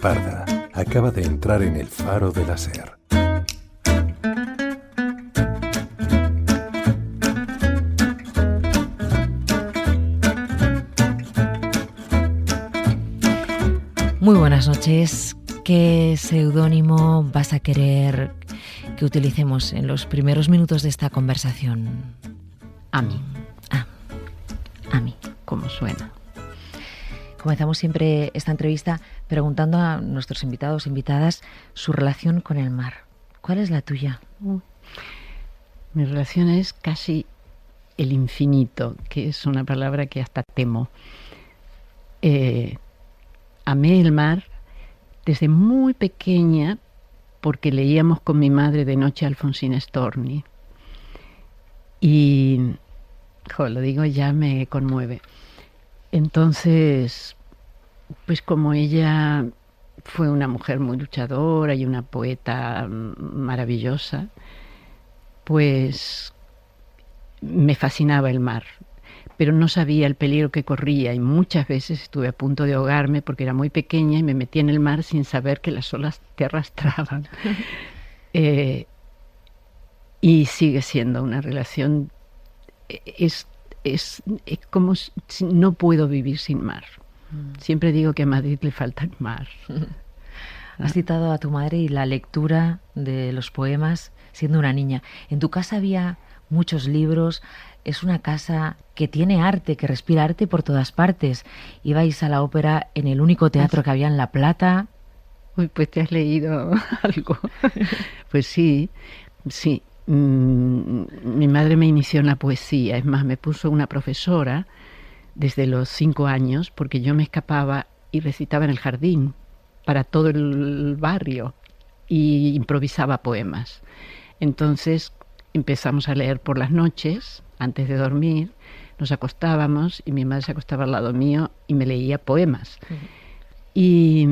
Parda acaba de entrar en el faro de la SER. Muy buenas noches. ¿Qué seudónimo vas a querer que utilicemos en los primeros minutos de esta conversación? Ami. Ami. ¿Cómo suena? Comenzamos siempre esta entrevista preguntando a nuestros invitados e invitadas su relación con el mar. ¿Cuál es la tuya? Mi relación es casi el infinito, que es una palabra que hasta temo. Amé el mar desde muy pequeña porque leíamos con mi madre de noche a Alfonsina Storni. Y, lo digo ya me conmueve. Entonces, pues como ella fue una mujer muy luchadora y una poeta maravillosa, pues me fascinaba el mar. Pero no sabía el peligro que corría y muchas veces estuve a punto de ahogarme porque era muy pequeña y me metí en el mar sin saber que las olas te arrastraban. Y sigue siendo una relación, es como si no puedo vivir sin mar. Siempre digo que a Madrid le falta el mar. Has citado a tu madre y la lectura de los poemas siendo una niña. En tu casa había muchos libros. Es una casa que tiene arte, que respira arte por todas partes. Ibais a la ópera en el único teatro que había en La Plata. Uy, pues te has leído algo. Pues sí. Mi madre me inició en la poesía. Es más, me puso una profesora desde los 5 años porque yo me escapaba y recitaba en el jardín para todo el barrio y improvisaba poemas. Entonces empezamos a leer por las noches. Antes de dormir, nos acostábamos y mi madre se acostaba al lado mío y me leía poemas. Y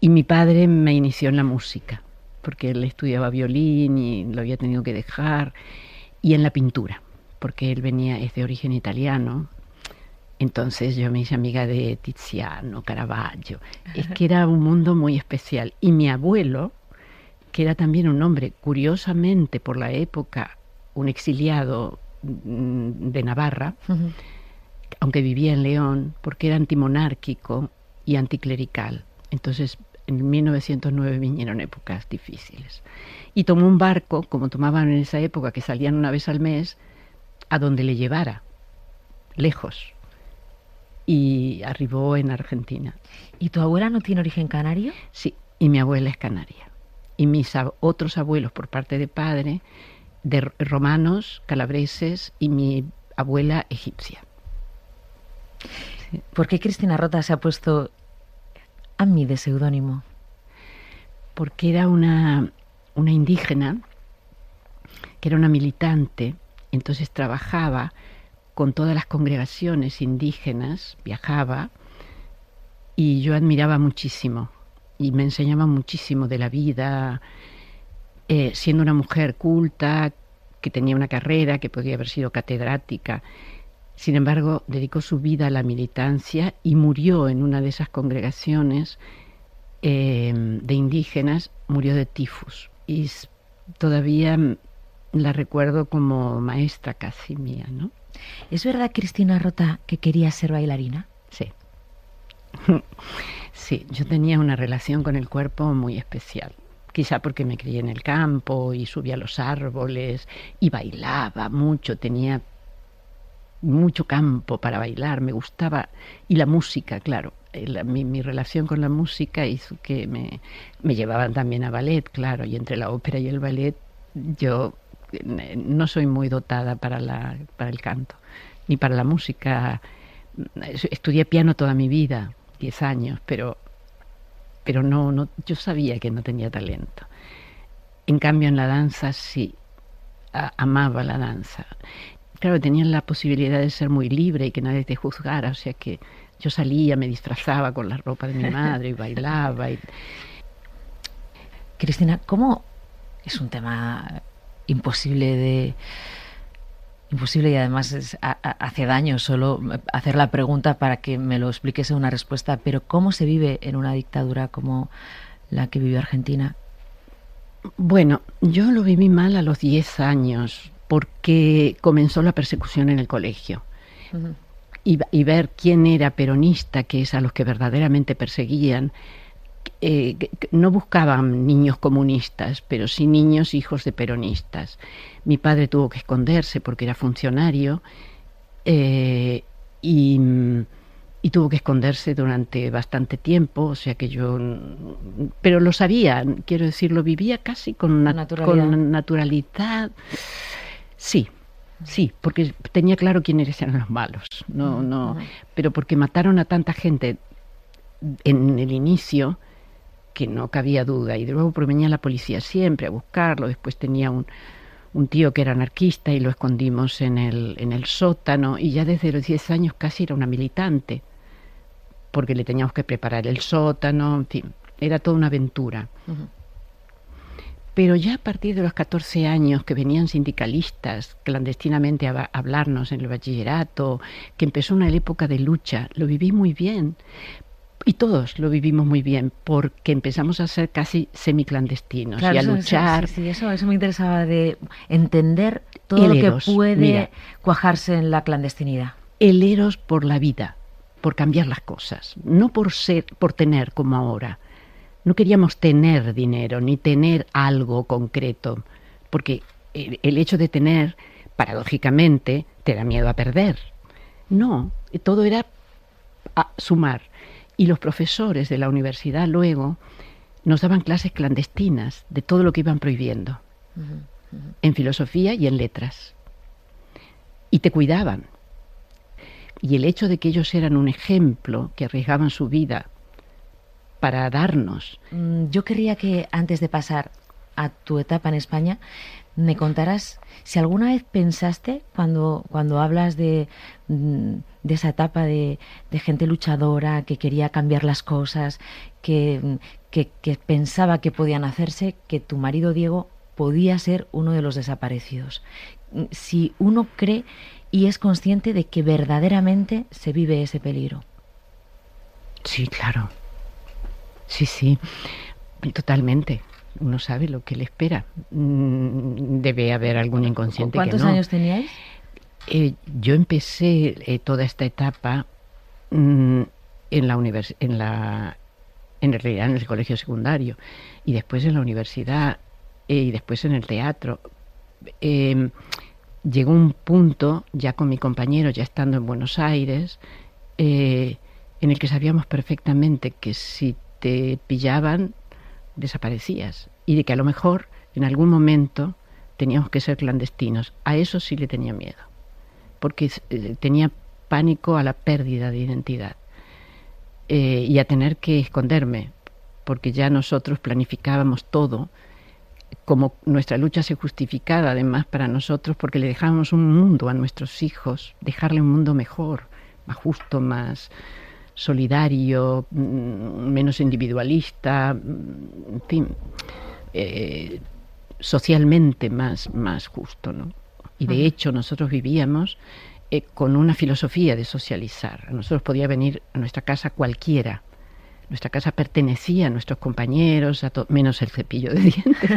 mi padre me inició en la música, porque él estudiaba violín y lo había tenido que dejar, y en la pintura, porque él es de origen italiano. Entonces yo me hice amiga de Tiziano, Caravaggio. Es que era un mundo muy especial. Y mi abuelo, que era también un hombre, curiosamente por la época, un exiliado de Navarra, aunque vivía en León, porque era antimonárquico y anticlerical. Entonces, en 1909 vinieron épocas difíciles. Y tomó un barco, como tomaban en esa época, que salían una vez al mes, a donde le llevara, lejos. Y arribó en Argentina. ¿Y tu abuela no tiene origen canario? Sí, y mi abuela es canaria. Y mis otros abuelos, por parte de padre, de romanos, calabreses, y mi abuela egipcia. Sí. ¿Por qué Cristina Rota se ha puesto Ami de seudónimo? Porque era una indígena, que era una militante, entonces trabajaba con todas las congregaciones indígenas, viajaba, y yo admiraba muchísimo, y me enseñaba muchísimo de la vida, siendo una mujer culta, que tenía una carrera, que podía haber sido catedrática. Sin embargo, dedicó su vida a la militancia y murió en una de esas congregaciones de indígenas, murió de tifus. Y todavía la recuerdo como maestra casi mía, ¿no? ¿Es verdad, Cristina Rota, que quería ser bailarina? Sí. Sí, yo tenía una relación con el cuerpo muy especial. Quizá porque me crié en el campo y subía a los árboles y bailaba mucho, tenía mucho campo para bailar, me gustaba. Y la música, claro, mi relación con la música hizo que me llevaban también a ballet, claro, y entre la ópera y el ballet yo no soy muy dotada para el canto, ni para la música. Estudié piano toda mi vida, 10 años, pero no, yo sabía que no tenía talento. En cambio, en la danza sí, amaba la danza. Claro, tenía la posibilidad de ser muy libre y que nadie te juzgara, o sea que yo salía, me disfrazaba con la ropa de mi madre y bailaba. Cristina, ¿cómo es un tema imposible de imposible y además hace daño solo hacer la pregunta para que me lo expliques en una respuesta, pero ¿cómo se vive en una dictadura como la que vivió Argentina? Bueno, yo lo viví mal a los 10 años porque comenzó la persecución en el colegio. Uh-huh. Y ver quién era peronista, que es a los que verdaderamente perseguían. No buscaban niños comunistas, pero sí niños hijos de peronistas. Mi padre tuvo que esconderse porque era funcionario y tuvo que esconderse durante bastante tiempo, o sea que yo... Pero lo sabía, quiero decir, lo vivía casi con naturalidad. Sí, porque tenía claro quiénes eran los malos, no, pero porque mataron a tanta gente en el inicio que no cabía duda, y luego venía la policía siempre a buscarlo. Después tenía un tío que era anarquista y lo escondimos en el sótano, y ya desde los 10 años casi era una militante, porque le teníamos que preparar el sótano, en fin, era toda una aventura. Uh-huh. Pero ya a partir de los 14 años que venían sindicalistas clandestinamente a hablarnos en el bachillerato, que empezó una época de lucha, lo viví muy bien. Y todos lo vivimos muy bien, porque empezamos a ser casi semiclandestinos, claro, y a luchar. Eso me interesaba, de entender todo lo que puede cuajarse en la clandestinidad. El eros por la vida, por cambiar las cosas, no por tener como ahora. No queríamos tener dinero, ni tener algo concreto, porque el hecho de tener, paradójicamente, te da miedo a perder. No, todo era a sumar. Y los profesores de la universidad luego nos daban clases clandestinas de todo lo que iban prohibiendo, en filosofía y en letras. Y te cuidaban. Y el hecho de que ellos eran un ejemplo, que arriesgaban su vida para darnos. Yo querría que, antes de pasar a tu etapa en España, me contarás si alguna vez pensaste, cuando hablas de esa etapa de gente luchadora, que quería cambiar las cosas, que pensaba que podían hacerse, que tu marido Diego podía ser uno de los desaparecidos. Si uno cree y es consciente de que verdaderamente se vive ese peligro. Sí, claro. Sí, totalmente. Uno sabe lo que le espera. Debe haber algún inconsciente que no. ¿Cuántos años teníais? Yo empecé toda esta etapa en realidad en el colegio secundario, y después en la universidad, y después en el teatro. Llegó un punto, ya con mi compañero, ya estando en Buenos Aires, en el que sabíamos perfectamente que si te pillaban, desaparecías, y de que a lo mejor en algún momento teníamos que ser clandestinos. A eso sí le tenía miedo, porque tenía pánico a la pérdida de identidad y a tener que esconderme, porque ya nosotros planificábamos todo, como nuestra lucha se justificaba además para nosotros, porque le dejábamos un mundo a nuestros hijos, dejarle un mundo mejor, más justo, más solidario, menos individualista, en fin, socialmente más justo, ¿no? Y de hecho nosotros vivíamos con una filosofía de socializar. A nosotros podía venir a nuestra casa cualquiera. Nuestra casa pertenecía a nuestros compañeros, menos el cepillo de dientes.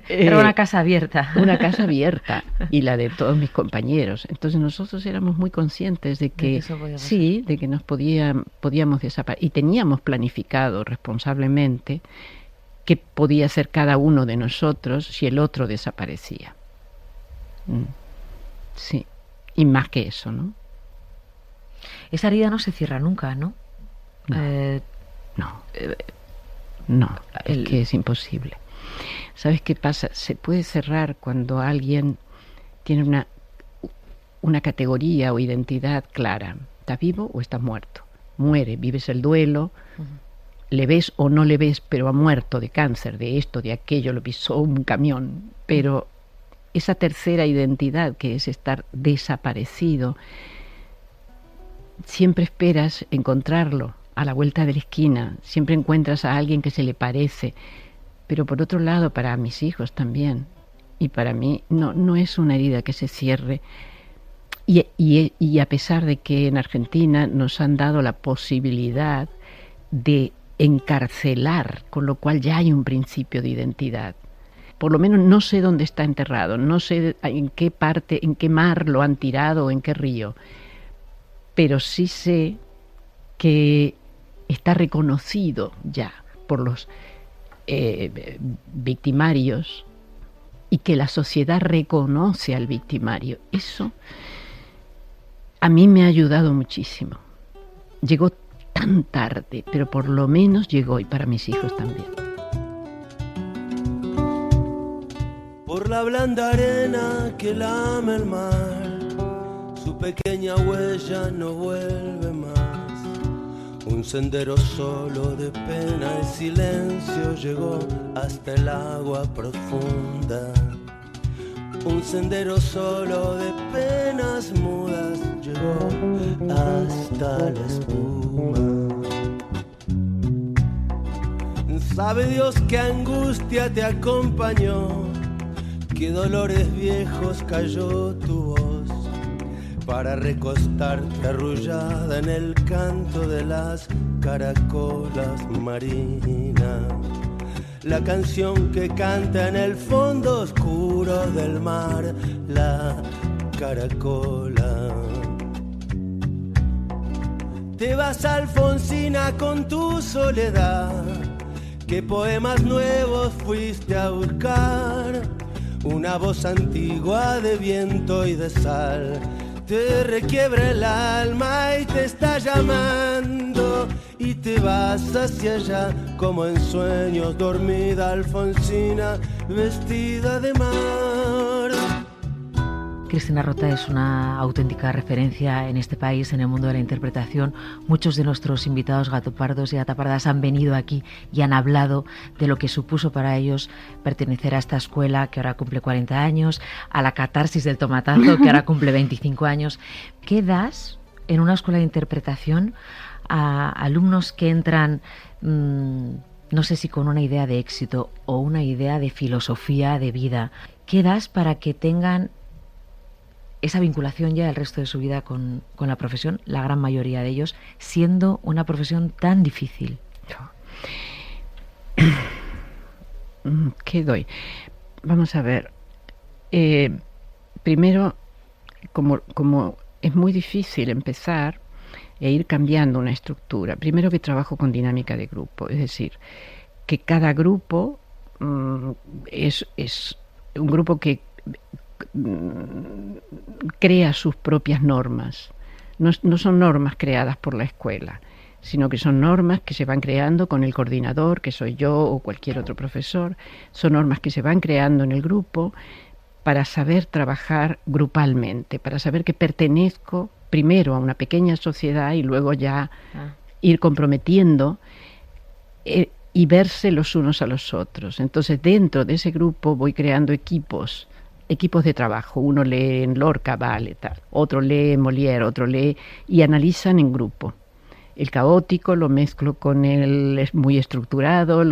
Era una casa abierta. Una casa abierta, y la de todos mis compañeros. Entonces nosotros éramos muy conscientes de que sí, de que nos podíamos desaparecer. Y teníamos planificado responsablemente qué podía hacer cada uno de nosotros si el otro desaparecía. Sí, y más que eso, ¿no? Esa herida no se cierra nunca, ¿no? No, es que es imposible. ¿Sabes qué pasa? Se puede cerrar cuando alguien tiene una categoría o identidad clara. ¿Estás vivo o estás muerto? Muere, vives el duelo, le ves o no le ves, pero ha muerto de cáncer, de esto, de aquello, lo pisó un camión. Pero esa tercera identidad, que es estar desaparecido, siempre esperas encontrarlo a la vuelta de la esquina, siempre encuentras a alguien que se le parece. Pero por otro lado, para mis hijos también, y para mí no es una herida que se cierre. Y a pesar de que en Argentina nos han dado la posibilidad de encarcelar, con lo cual ya hay un principio de identidad. Por lo menos no sé dónde está enterrado, no sé en qué parte, en qué mar lo han tirado o en qué río, pero sí sé que está reconocido ya por los victimarios y que la sociedad reconoce al victimario. Eso a mí me ha ayudado muchísimo. Llegó tan tarde, pero por lo menos llegó, y para mis hijos también. Por la blanda arena que lame el mar, su pequeña huella no vuelve más. Un sendero solo de pena y silencio llegó hasta el agua profunda. Un sendero solo de penas mudas llegó hasta la espuma. Sabe Dios qué angustia te acompañó, qué dolores viejos cayó tu voz, para recostarte arrullada en el canto de las caracolas marinas. La canción que canta en el fondo oscuro del mar, la caracola. Te vas, Alfonsina, con tu soledad, ¿qué poemas nuevos fuiste a buscar? Una voz antigua de viento y de sal te requiebra el alma y te está llamando, y te vas hacia allá como en sueños, dormida Alfonsina, vestida de mar. Cristina Rota es una auténtica referencia en este país, en el mundo de la interpretación. Muchos de nuestros invitados gatopardos y gatapardas han venido aquí y han hablado de lo que supuso para ellos pertenecer a esta escuela que ahora cumple 40 años, a la catarsis del tomatazo que ahora cumple 25 años. ¿Qué das en una escuela de interpretación a alumnos que entran, no sé si con una idea de éxito o una idea de filosofía de vida? ¿Qué das para que tengan esa vinculación ya el resto de su vida con la profesión, la gran mayoría de ellos, siendo una profesión tan difícil? ¿Qué doy? Vamos a ver. Primero, como es muy difícil empezar e ir cambiando una estructura, primero que trabajo con dinámica de grupo, es decir, que cada grupo es un grupo que crea sus propias normas. No son normas creadas por la escuela, sino que son normas que se van creando con el coordinador, que soy yo o cualquier otro profesor. Son normas que se van creando en el grupo para saber trabajar grupalmente, para saber que pertenezco primero a una pequeña sociedad y luego ya ir comprometiendo y verse los unos a los otros. Entonces, dentro de ese grupo voy creando equipos de trabajo. Uno lee en Lorca, vale, tal. Otro lee en Molière, otro lee, y analizan en grupo. El caótico lo mezclo con el muy estructurado,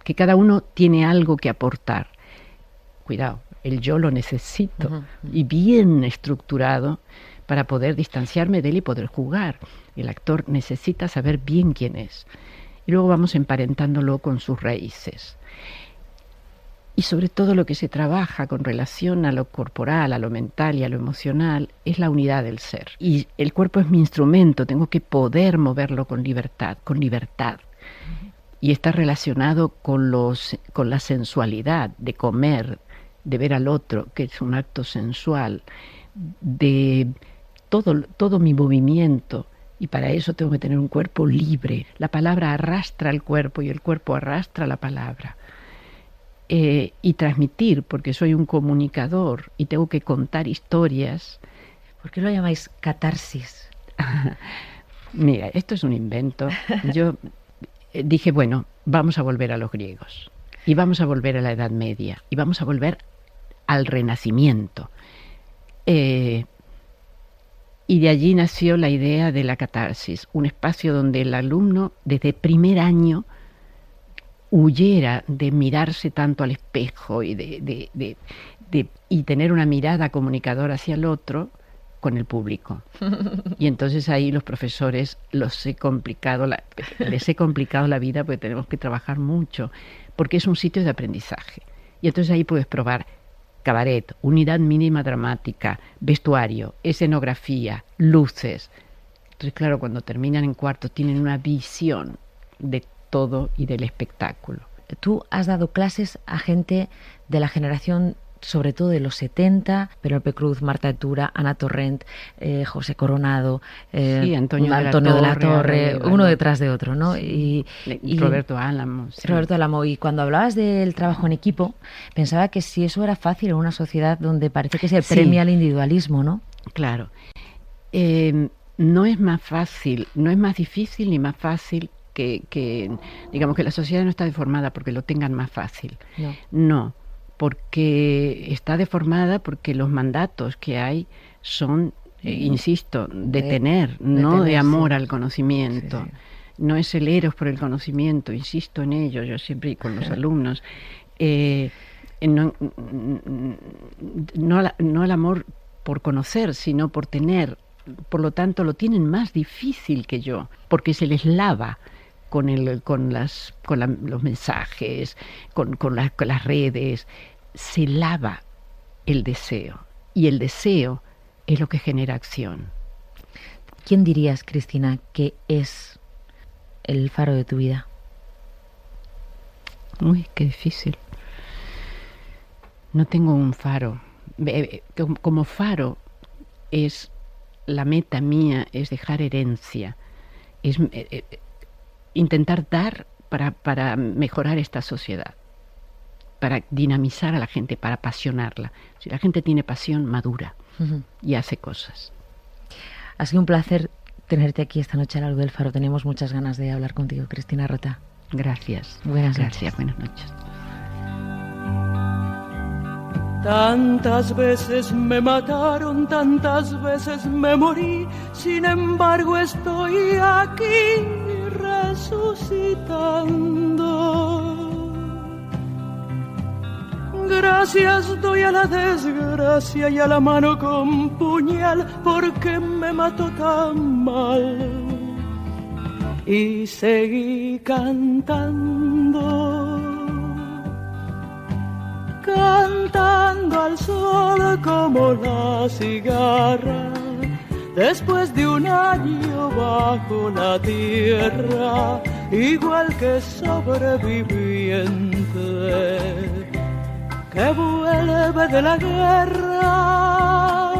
que cada uno tiene algo que aportar. Cuidado, el yo lo necesito, y bien estructurado para poder distanciarme de él y poder jugar. El actor necesita saber bien quién es. Y luego vamos emparentándolo con sus raíces. Y sobre todo lo que se trabaja con relación a lo corporal, a lo mental y a lo emocional es la unidad del ser. Y el cuerpo es mi instrumento, tengo que poder moverlo con libertad. Y está relacionado con la sensualidad de comer, de ver al otro, que es un acto sensual, de todo mi movimiento. Y para eso tengo que tener un cuerpo libre. La palabra arrastra al cuerpo y el cuerpo arrastra la palabra. Y transmitir, porque soy un comunicador y tengo que contar historias. ¿Por qué lo llamáis catarsis? Mira, esto es un invento. Yo dije, bueno, vamos a volver a los griegos y vamos a volver a la Edad Media y vamos a volver al Renacimiento. Y de allí nació la idea de la catarsis, un espacio donde el alumno desde primer año huyera de mirarse tanto al espejo y y tener una mirada comunicadora hacia el otro con el público. Y entonces ahí los profesores les he complicado la vida, porque tenemos que trabajar mucho, porque es un sitio de aprendizaje. Y entonces ahí puedes probar cabaret, unidad mínima dramática, vestuario, escenografía, luces. Entonces, claro, cuando terminan en cuarto tienen una visión de todo y del espectáculo. Tú has dado clases a gente de la generación, sobre todo de los 70, Penélope Cruz, Marta Etura, Ana Torrent, José Coronado, sí, Antonio de la Torre, uno detrás de otro, ¿no? Sí. Y Roberto Álamo. Sí. Roberto Álamo. Y cuando hablabas del trabajo en equipo, pensaba que si eso era fácil en una sociedad donde parece que se premia el individualismo, ¿no? Claro. No es más fácil, no es más difícil ni más fácil que digamos que la sociedad no está deformada porque lo tengan más fácil. No, porque está deformada porque los mandatos que hay son, insisto, de tener, no de amor al conocimiento. Sí. No es el eros por el conocimiento, insisto en ello, yo siempre con los alumnos. No al amor por conocer, sino por tener. Por lo tanto, lo tienen más difícil que yo, porque se les lava con los mensajes, con las redes. Se lava el deseo, y el deseo es lo que genera acción. ¿Quién dirías, Cristina, que es el faro de tu vida? Uy, qué difícil. No tengo un faro. Como faro es... La meta mía es dejar herencia, es intentar dar para mejorar esta sociedad, para dinamizar a la gente, para apasionarla. Si la gente tiene pasión, madura y hace cosas. Ha sido un placer tenerte aquí esta noche a la luz del faro. Tenemos muchas ganas de hablar contigo, Cristina Rota. Gracias. Buenas noches. Buenas noches. Tantas veces me mataron, tantas veces me morí, sin embargo estoy aquí resucitando. Gracias doy a la desgracia y a la mano con puñal, porque me mató tan mal. Y seguí cantando al sol como la cigarra, después de un año bajo la tierra, igual que sobreviviente que vuelve de la guerra.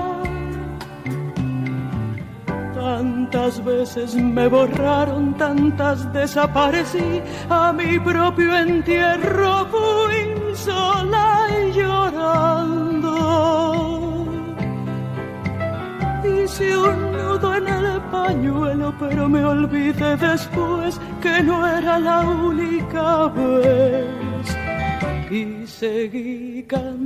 Tantas veces me borraron, tantas desaparecí, a mi propio entierro fui sola y llorando. Hice un nudo en el pañuelo, pero me olvidé después que no era la única vez. Y seguí cantando.